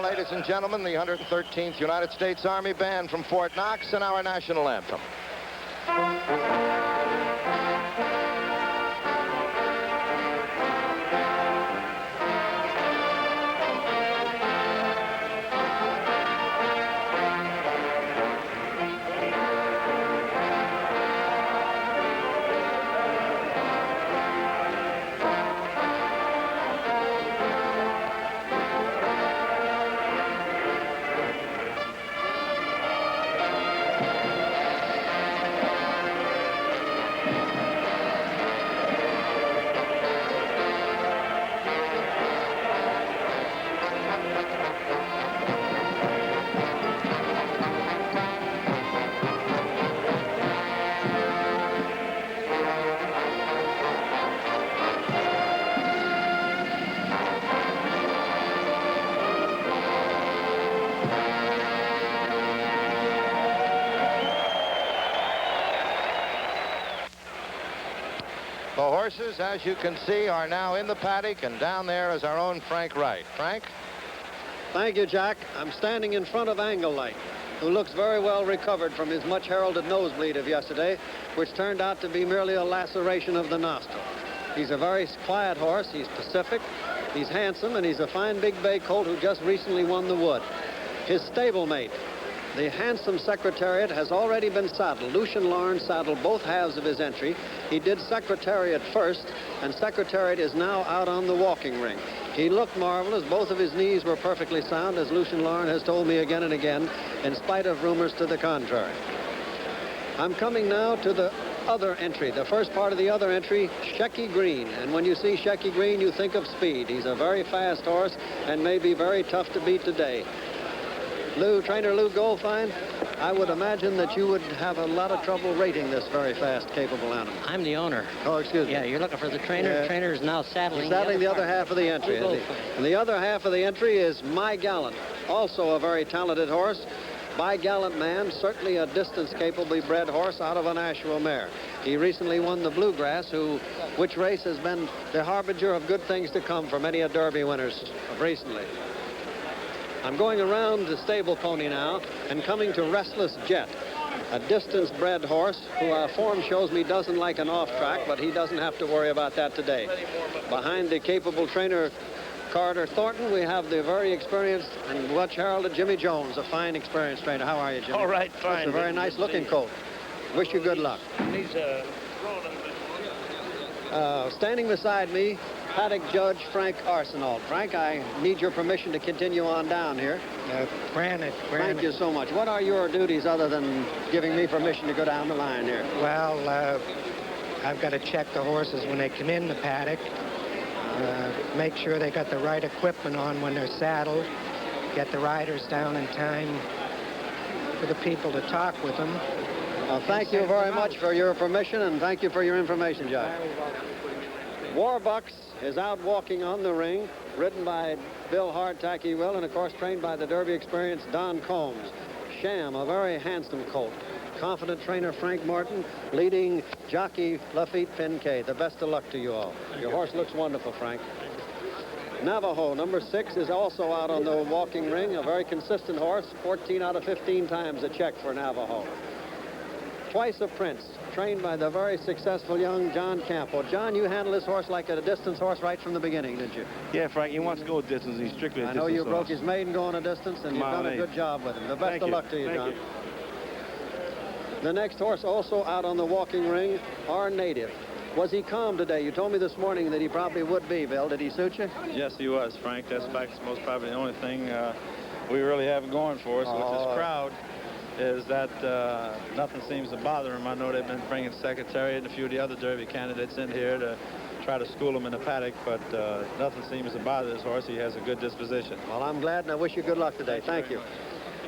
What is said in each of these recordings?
now, ladies and gentlemen, the 113th United States Army Band from Fort Knox and our national anthem. The horses, as you can see, are now in the paddock, and down there is our own Frank Wright. Frank? Thank you, Jack. I'm standing in front of Angle Light, who looks very well recovered from his much-heralded nosebleed of yesterday, which turned out to be merely a laceration of the nostril. He's a very quiet horse. He's pacific, he's handsome, and he's a fine big bay colt who just recently won the Wood. His stablemate, the handsome Secretariat, has already been saddled. Lucian Larn saddled both halves of his entry. He did Secretariat first, and Secretariat is now out on the walking ring. He looked marvelous. Both of his knees were perfectly sound, as Lucian Larn has told me again and again, in spite of rumors to the contrary. I'm coming now to the other entry, the first part of the other entry, Shecky Green. And when you see Shecky Green, you think of speed. He's a very fast horse and may be very tough to beat today. Trainer Lou Goldfine, I would imagine that you would have a lot of trouble rating this very fast, capable animal. I'm the owner. Oh, excuse me. Yeah, you're looking for the trainer. Yeah. The trainer is now saddling the other half of the entry. And the other half of the entry is My Gallant, also a very talented horse. My Gallant Man, certainly a distance-capably bred horse out of an Nashua mare. He recently won the Bluegrass, which race has been the harbinger of good things to come for many a Derby winners recently. I'm going around the stable pony now and coming to Restless Jet, a distance-bred horse who our form shows me doesn't like an off-track, but he doesn't have to worry about that today. Behind the capable trainer Carter Thornton, we have the very experienced and much-heralded Jimmy Jones, a fine, experienced trainer. How are you, Jimmy? All right, fine. It's a very nice-looking colt. Wish you good luck. He's standing beside me, paddock judge Frank Arsenault. Frank, I need your permission to continue on down here. Granted. Thank you so much. What are your duties other than giving me permission to go down the line here? Well, I've got to check the horses when they come in the paddock, make sure they got the right equipment on when they're saddled, get the riders down in time for the people to talk with them. Well, thank you very much for your permission, and thank you for your information, Judge. Warbucks is out walking on the ring, ridden by Bill Hardtack, he will, and of course trained by the Derby experienced Don Combs. Sham, a very handsome colt. Confident trainer Frank Martin, leading jockey Lafitte Pincay. The best of luck to you all. Your horse looks wonderful, Frank. Navajo, number 6, is also out on the walking ring, a very consistent horse, 14 out of 15 times a check for Navajo. Twice a Prince, trained by the very successful young John Campo. John, you handle this horse like a distance horse right from the beginning, didn't you? Yeah, Frank, he wants to go distance. He's strictly a distance I know you horse. broke his maiden going a distance, and you've done a good job with him. The best of luck to you, John. The next horse also out on the walking ring, Our Native. Was he calm today? You told me this morning that he probably would be, Bill. Did he suit you? Yes, he was, Frank. That's most probably the only thing we really have going for us with this crowd is that nothing seems to bother him. I know they've been bringing Secretariat and a few of the other Derby candidates in here to try to school him in the paddock, but nothing seems to bother this horse. He has a good disposition. Well, I'm glad, and I wish you good luck today. Thank you.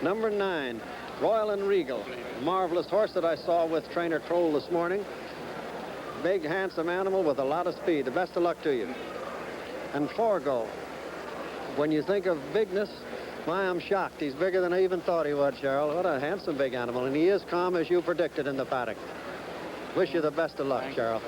Number 9, Royal and Regal. Marvelous horse that I saw with trainer Kroll this morning. Big, handsome animal with a lot of speed. The best of luck to you. And Forgo. When you think of bigness, my, I'm shocked. He's bigger than I even thought he would, Cheryl. What a handsome big animal. And he is calm as you predicted in the paddock. Wish you the best of luck, Cheryl.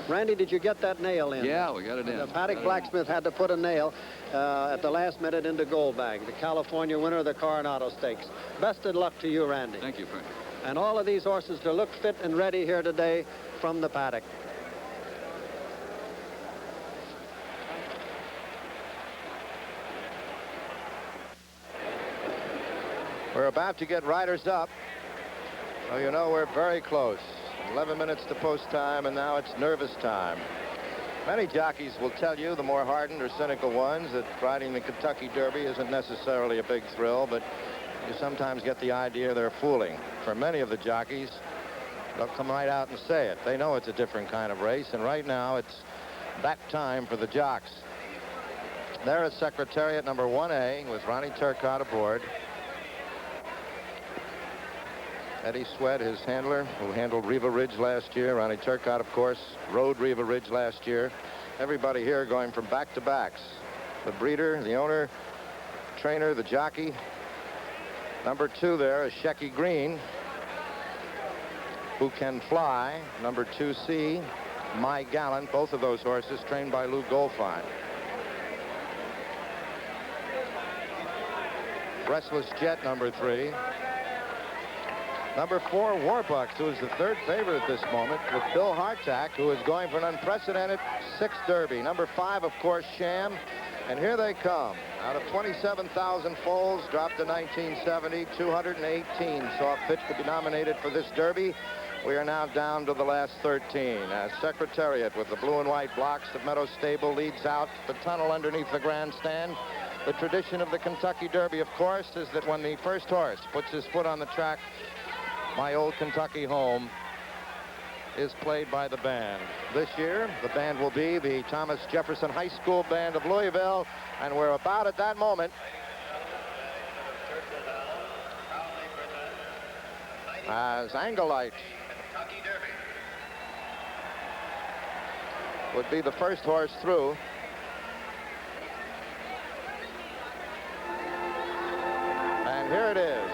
Randy, did you get that nail in? Yeah, we got it in. The paddock blacksmith had to put a nail at the last minute into Goldbag, the California winner of the Coronado Stakes. Best of luck to you, Randy. Thank you, Frank. And all of these horses to look fit and ready here today from the paddock. We're about to get riders up. So you know we're very close. 11 minutes to post time, and now it's nervous time. Many jockeys will tell you, the more hardened or cynical ones, that riding the Kentucky Derby isn't necessarily a big thrill, but you sometimes get the idea they're fooling. For many of the jockeys, they'll come right out and say it. They know it's a different kind of race, and right now it's that time for the jocks. There is Secretariat number 1A with Ronnie Turcotte aboard. Eddie Sweat, his handler, who handled Riva Ridge last year. Ronnie Turcotte, of course, rode Riva Ridge last year. Everybody here going from back-to-backs. The breeder, the owner, trainer, the jockey. Number 2 there is Shecky Green, who can fly. Number 2C, My Gallant, both of those horses trained by Lou Goldfine. Restless Jet, number 3. Number 4, Warbucks, who is the third favorite at this moment, with Bill Hartack, who is going for an unprecedented 6th Derby. Number 5, of course, Sham. And here they come. Out of 27,000 foals, dropped to 1970, 218 saw fit to be nominated for this Derby. We are now down to the last 13. As Secretariat, with the blue and white blocks of Meadow Stable, leads out the tunnel underneath the grandstand. The tradition of the Kentucky Derby, of course, is that when the first horse puts his foot on the track, My Old Kentucky Home is played by the band. This year, the band will be the Thomas Jefferson High School Band of Louisville, and we're about at that moment. As Anglelite would be the first horse through. And here it is.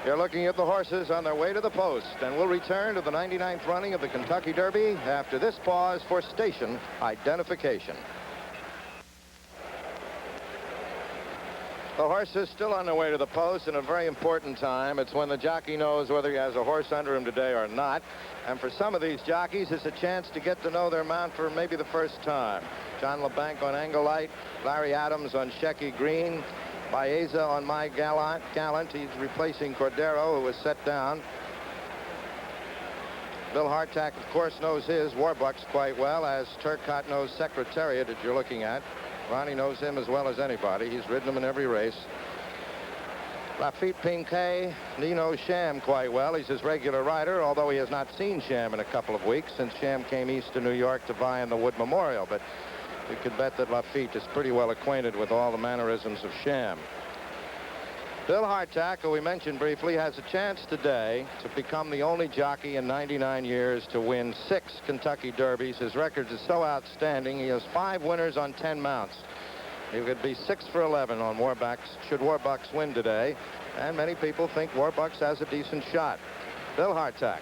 You're looking at the horses on their way to the post, and we'll return to the 99th running of the Kentucky Derby after this pause for station identification. The horse is still on their way to the post, and a very important time. It's when the jockey knows whether he has a horse under him today or not. And for some of these jockeys, it's a chance to get to know their mount for maybe the first time. John LeBanc on Anglelite, Larry Adams on Shecky Green, Baeza on My Gallant. He's replacing Cordero, who was set down. Bill Hartack, of course, knows his Warbucks quite well, as Turcotte knows Secretariat that you're looking at. Ronnie knows him as well as anybody. He's ridden him in every race. Lafitte Pincay, Nino Sham quite well. He's his regular rider, although he has not seen Sham in a couple of weeks since Sham came east to New York to vie in the Wood Memorial. But you could bet that Lafitte is pretty well acquainted with all the mannerisms of Sham. Bill Hartack, who we mentioned briefly, has a chance today to become the only jockey in 99 years to win 6 Kentucky Derbies. His record is so outstanding. He has 5 winners on 10 mounts. He could be 6 for 11 on Warbucks should Warbucks win today. And many people think Warbucks has a decent shot. Bill Hartack.